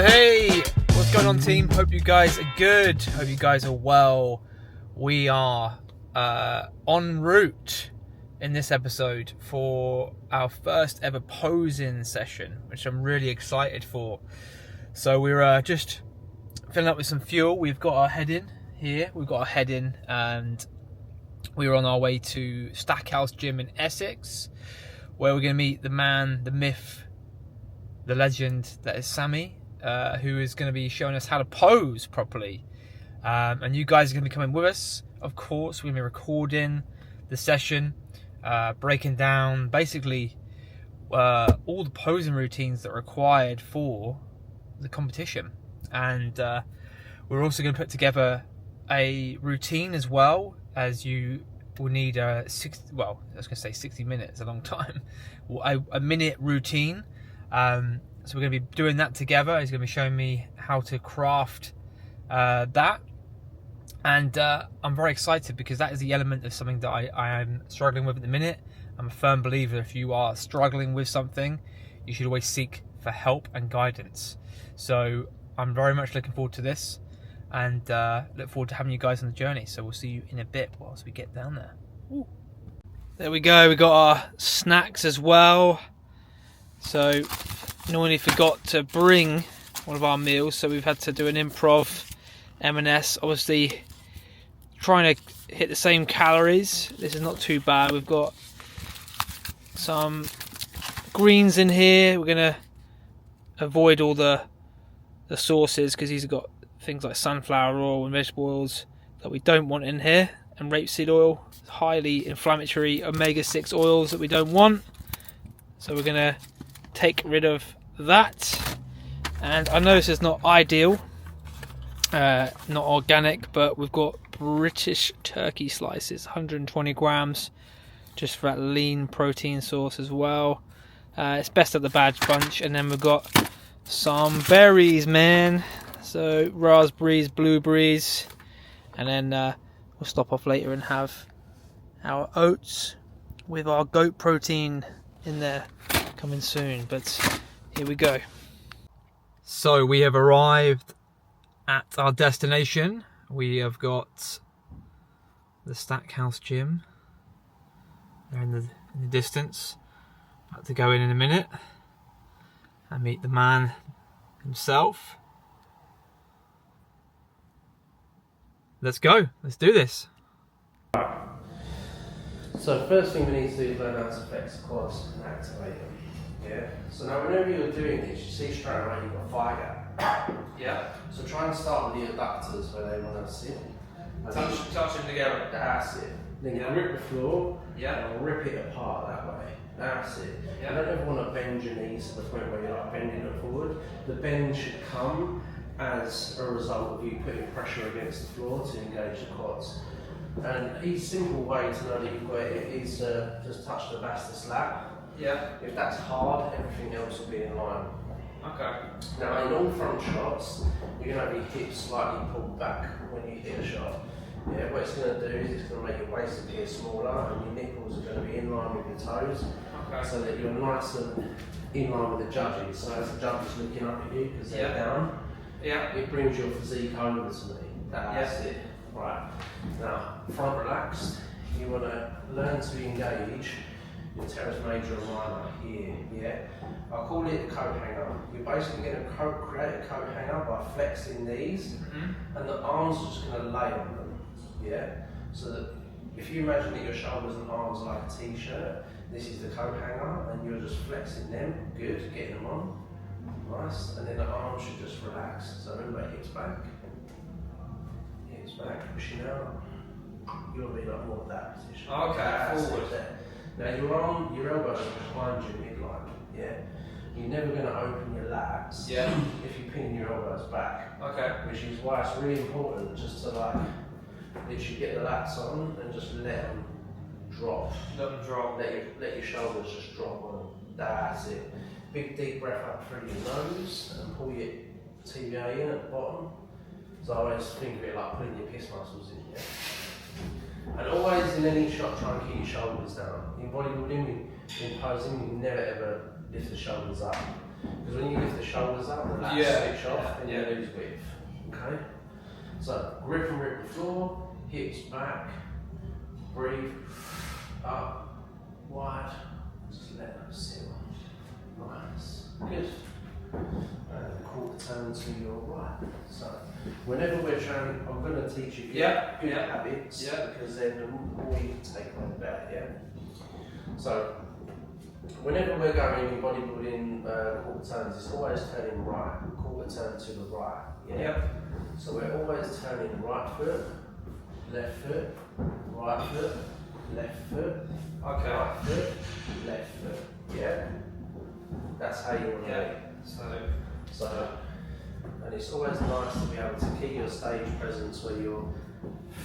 Hey, what's going on, team? Hope you guys are good. Hope you guys are well. We are en route in this episode for our first ever posing session, which I'm really excited for. So we're just filling up with some fuel. We've got our head in here. And we're on our way to Stackhouse Gym in Essex, where we're going to meet the man, the myth, the legend that is Sammy, who is going to be showing us how to pose properly. And you guys are going to be coming with us, of course. We're going to be recording the session, breaking down basically all the posing routines that are required for the competition. And we're also going to put together a routine as well, as you will need 60 minutes, a long time, a minute routine. So we're going to be doing that together. He's going to be showing me how to craft that. And I'm very excited because that is the element of something that I am struggling with at the minute. I'm a firm believer if you are struggling with something, you should always seek for help and guidance. So I'm very much looking forward to this, and look forward to having you guys on the journey. So we'll see you in a bit whilst we get down there. Ooh. There we go. We got our snacks as well. So normally forgot to bring one of our meals, so we've had to do an improv M&S. Obviously trying to hit the same calories. This is not too bad. We've got some greens in here. We're gonna avoid all the sauces because these have got things like sunflower oil and vegetable oils that we don't want in here, and rapeseed oil, highly inflammatory omega-6 oils that we don't want. So we're gonna take rid of that. And I know this is not ideal, not organic, but we've got British turkey slices, 120 grams, just for that lean protein source as well. It's best of the bad bunch. And then we've got some berries, man. So raspberries, blueberries, and then we'll stop off later and have our oats with our goat protein in there coming soon. But here we go. So we have arrived at our destination. We have got the Stackhouse Gym there in the distance. About to go in a minute and meet the man himself. Let's go. Let's do this. So first thing we need to do is learn how to flex the quads and activate them. Yeah. So now whenever you're doing this, you see straight away you've got a thigh gap. Yeah. So try and start with the adductors where they want to sit. Touch them together. That's it. Then you rip the floor. Yeah. And rip it apart that way. That's it. Yeah. You don't ever want to bend your knees to the point where you're like bending them forward. The bend should come as a result of you putting pressure against the floor to engage the quads. And a simple way to know that you've got it is just touch the vastus lat. Yeah. If that's hard, everything else will be in line. Okay. Now in all front shots, you're going to have your hips slightly pulled back when you hit a shot. Yeah, what it's going to do is it's going to make your waist appear smaller, and your nipples are going to be in line with your toes. Okay. So that you're nice and in line with the judges. So as the judge is looking up at you because they're down, it brings your physique over to me. That's it. Right. Now, front relaxed, you want to learn to engage your teres major and minor here. Yeah. I call it a coat hanger. You're basically going to create a coat hanger by flexing these, and the arms are just going to lay on them. Yeah. So that if you imagine that your shoulders and arms are like a t-shirt, this is the coat hanger, and you're just flexing them. Good, getting them on. Nice. And then the arms should just relax. So remember, hips back. Hips back, pushing out. You'll be like more of that position. Okay, forward. There. Now your elbows are behind your midline. Yeah. You're never going to open your lats if you pin your elbows back. Okay. Which is why it's really important just to like literally get the lats on and just let them drop. Let them drop. Let your shoulders just drop on them. That's it. Big deep breath up through your nose and pull your TVA in at the bottom. So I always think of it like putting your piss muscles in. Yeah. And always in any shot try and keep your shoulders down. In bodybuilding, in posing, you never ever lift the shoulders up. Because when you lift the shoulders up, the lats switch off and you lose width. Okay? So grip and rip the floor, hips back, breathe, up, wide, just let them sit. Nice, good. And quarter turn to your right. So whenever we're training, I'm going to teach you good habits because then the more you can take on the better, yeah? So whenever we're going in bodybuilding quarter turns, it's always turning right, quarter turn to the right, yeah? So we're always turning right foot, left foot, right foot, left foot, right foot, left foot, yeah? That's how you want to be. So, and it's always nice to be able to keep your stage presence where your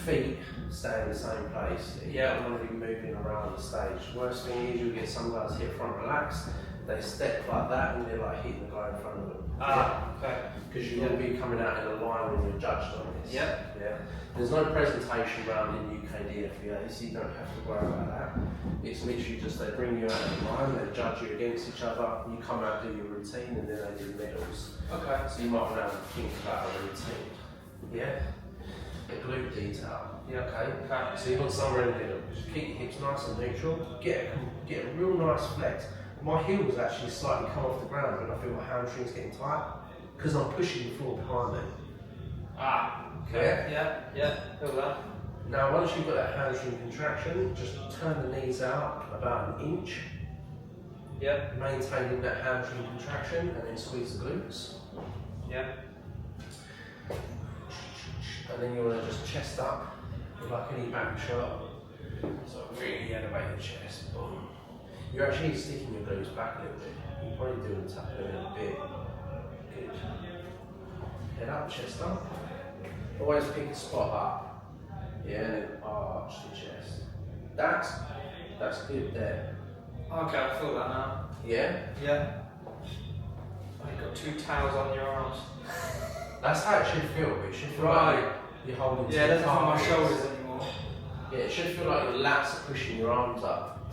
feet stay in the same place. You don't want to be moving around the stage. Worst thing is you get some guys hip front relaxed, they step like that and they're like hitting the guy in front of them. Because you will be coming out in a line when you're judged on this. Yeah. There's no presentation round in UKDFBA, so you don't have to worry about that. It's literally just they bring you out in the line, they judge you against each other, you come out, do your routine, and then they do medals. So you might want to think about a routine. Yeah? The glute detail. Okay. So you've got somewhere in the middle. Just keep your hips nice and neutral. Get a real nice flex. My heels actually slightly come off the ground when I feel my hamstrings getting tight because I'm pushing the floor behind me. Feel that. Now once you've got that hamstring contraction, just turn the knees out about an inch. Maintaining that hamstring contraction and then squeeze the glutes. And then you want to just chest up like any back shot. So really elevate the chest. Boom. You're actually sticking your glutes back a little bit. You probably do tap them in a bit. Good. Head up, chest up. Always pick a spot up. Yeah, and then arch the chest. That's good there. Okay, I feel that now. Yeah? You've got 2 towels on your arms. That's how it should feel. It should feel like you're holding it doesn't feel my shoulders anymore. Yeah, it should feel like your lats are pushing your arms up.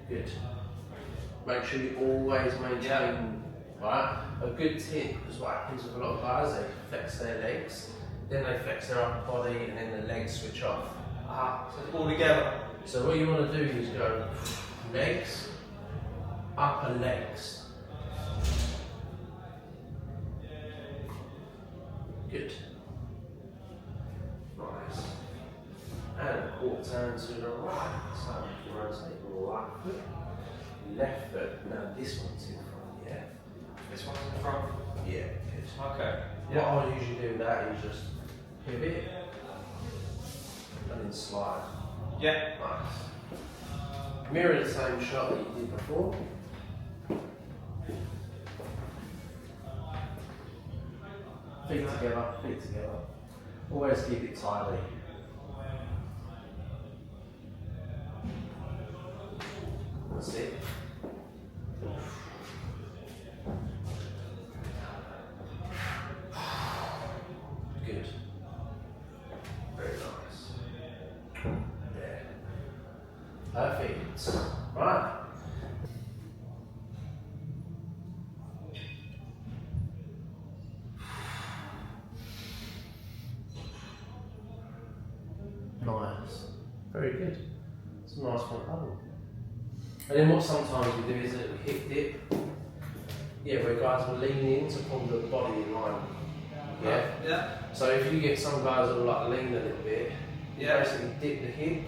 Good. Make sure you always maintain, right? A good tip is what happens with a lot of guys, they flex their legs, then they flex their upper body, and then the legs switch off. So it's all together. So what you want to do is go legs, upper legs. Good. Nice. And a quarter turn to the right. So you rotate right foot, left foot. Now this one's in front, yeah? This one's in front? Yeah, good. Okay. What I usually do with that is just pivot and then slide. Nice. Mirror the same shot that you did before. Feet together, feet together. Always keep it tidy. That's it. Good. Very nice. Yeah. Perfect. Right. Nice. Very good. It's a nice front double. And then what sometimes we do is a little hip dip. Yeah, where guys will lean in to pull the body in line. Yeah? So if you get some guys that will like lean a little bit, you basically dip the hip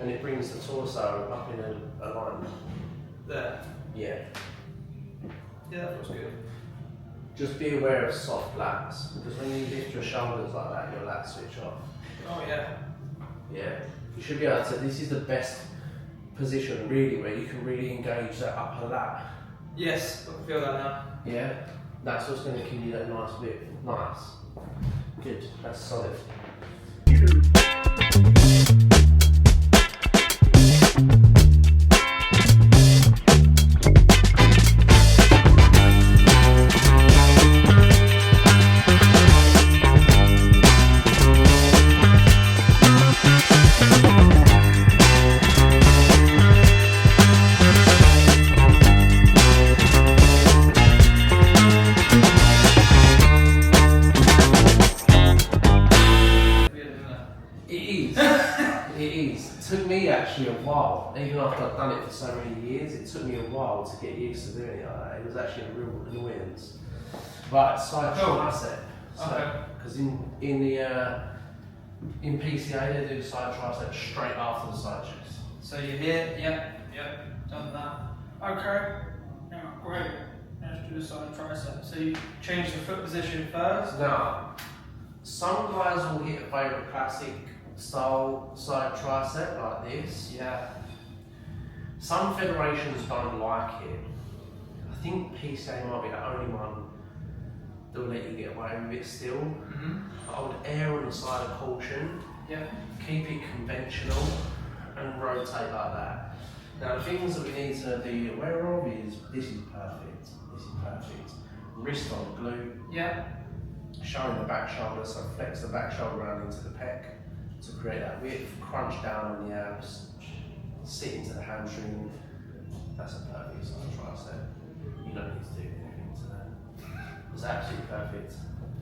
and it brings the torso up in a alignment. There? Yeah. Yeah, that feels good. Just be aware of soft lats, because when you lift your shoulders like that, your lats switch off. Oh yeah. Yeah. You should be able to, this is the best position really where you can really engage that upper lat. Yes, I can feel that now. Yeah? That's what's going to give you that nice width. Nice. Good. That's solid. actually a while, even after I've done it for so many years, it took me a while to get used to doing it like that. It was actually a real annoyance. Right, side tricep. Because in PCA they do side tricep straight after the side chest. So you're here, done that. Okay, yeah, great. Let's do the side tricep. So you change the foot position first? Now, some guys will hit a favourite classic style side tricep like this. Yeah. Some federations don't like it. I think PCA might be the only one that will let you get away with it still. I would err on the side of caution. Yeah. Keep it conventional and rotate like that. Now the things that we need to be aware of is this is perfect. This is perfect. Wrist on the glute. Yeah. Showing the back shoulder, so flex the back shoulder round into the pec to create that width. Crunch down on the abs. Sit into the hamstring. That's a perfect side tricep. You don't need to do anything to that. It's absolutely perfect.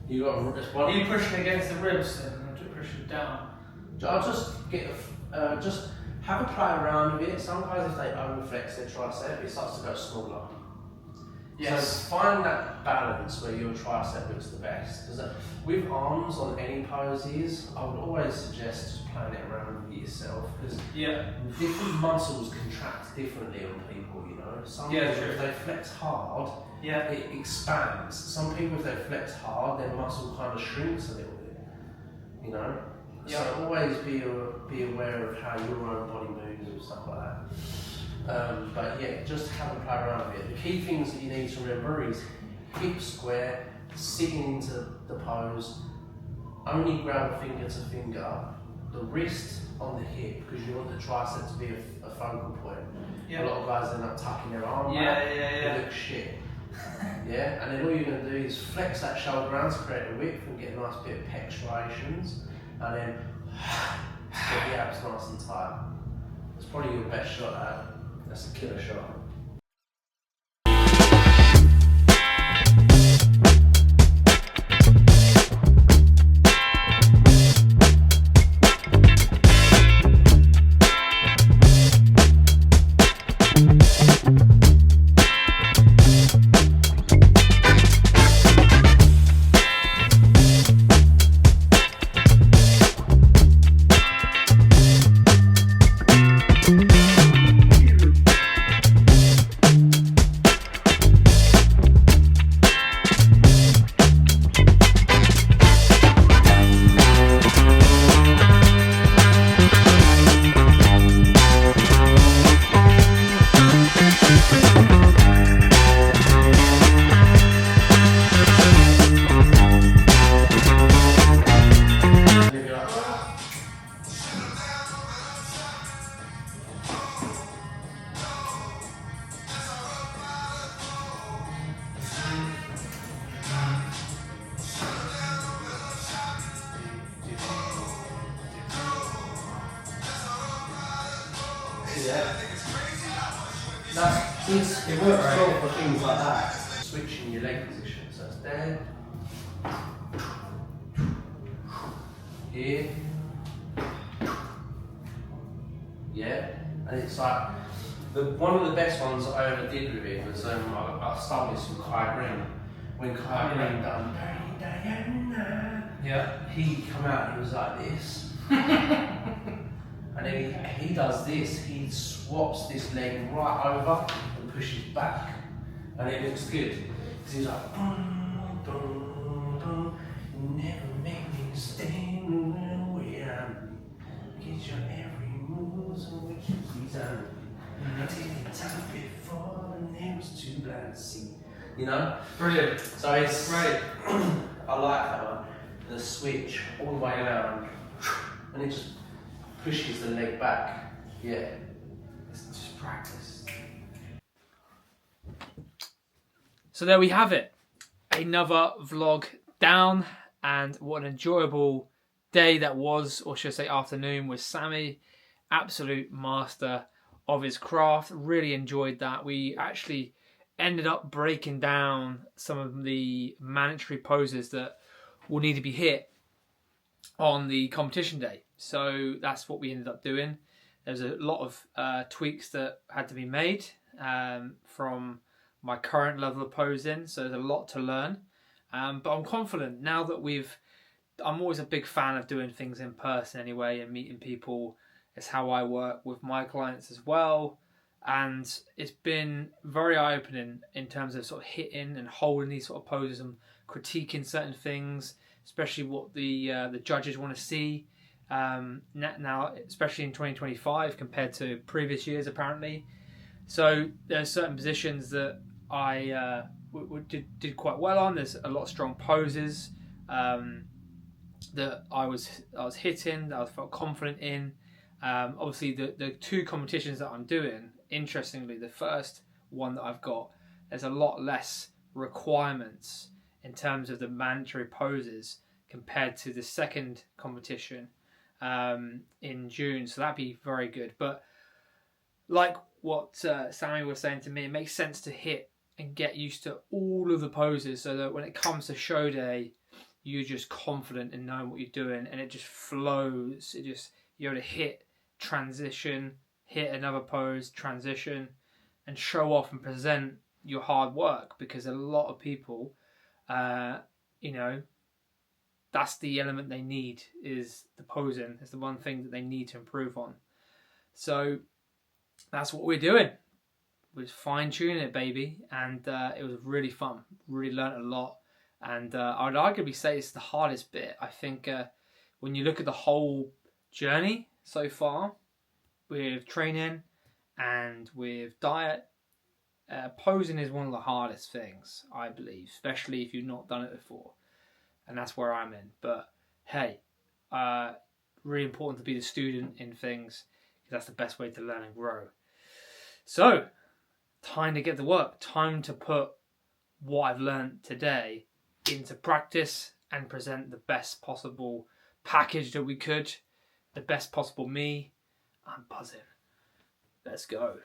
You got Are you pushing against the ribs then, or pushing down? I'll just get just have a play around with it. Sometimes if they overflex their tricep, it starts to go smaller. Yes. So find that balance where your tricep looks the best. Because with arms on any poses, I would always suggest just playing it around with yourself. Because different muscles contract differently on people, you know. Some people, if they flex hard, it expands. Some people, if they flex hard, their muscle kind of shrinks a little bit, you know. So always be aware of how your own body moves and stuff like that. But yeah, just have a play around with it. The key things that you need to remember is hip square, sitting into the pose, only grab finger to finger, the wrist on the hip, because you want the tricep to be a focal point. A lot of guys end up tucking their arm back, it looks shit. And then all you're going to do is flex that shoulder round to create a width and get a nice bit of pec striations, and then get the abs nice and tight. That's probably your best shot at that. That's a killer shot. It works well for things like that. Switching your leg position, so it's there, here, and it's like one of the best ones I ever did with it was I stole this from Kai Green. When Kai Green done he come out, he was like this. And then he does this, he swaps this leg right over and pushes back. And it looks good. Because he's like, boom, boom, boom, never make me stay where I'm. Get your every move, so what you please on. Taking time before the name was too blind to see. You know? Brilliant. So it's great. I like that one. The switch all the way around. And it just pushes the leg back. Yeah. It's just practice. So there we have it. Another vlog down, and what an enjoyable day that was, or should I say afternoon, with Sammy. Absolute master of his craft. Really enjoyed that. We actually ended up breaking down some of the mandatory poses that will need to be hit on the competition day. So that's what we ended up doing. there's a lot of tweaks that had to be made from my current level of posing, so there's a lot to learn. But I'm confident now that I'm always a big fan of doing things in person anyway, and meeting people. It's how I work with my clients as well. And it's been very eye-opening in terms of sort of hitting and holding these sort of poses and critiquing certain things, especially what the judges want to see now, especially in 2025 compared to previous years apparently. So there's certain positions that I did quite well on. There's a lot of strong poses that I was hitting, that I felt confident in. Obviously, the two competitions that I'm doing, interestingly, the first one that I've got, there's a lot less requirements in terms of the mandatory poses compared to the second competition in June. So that'd be very good. But like what Sammy was saying to me, it makes sense to hit and get used to all of the poses so that when it comes to show day, you're just confident in knowing what you're doing and it just flows. You're able to hit, transition, hit another pose, transition, and show off and present your hard work, because a lot of people, that's the element they need, is the posing. It's the one thing that they need to improve on. So that's what we're doing. We're fine-tuning it, baby, and it was really fun. Really learnt a lot, and I would arguably say it's the hardest bit. I think when you look at the whole journey so far, with training and with diet, posing is one of the hardest things, I believe, especially if you've not done it before, and that's where I'm in. But hey, really important to be the student in things, because that's the best way to learn and grow. So, time to get to work. Time to put what I've learned today into practice and present the best possible package that we could, the best possible me. I'm buzzing. Let's go.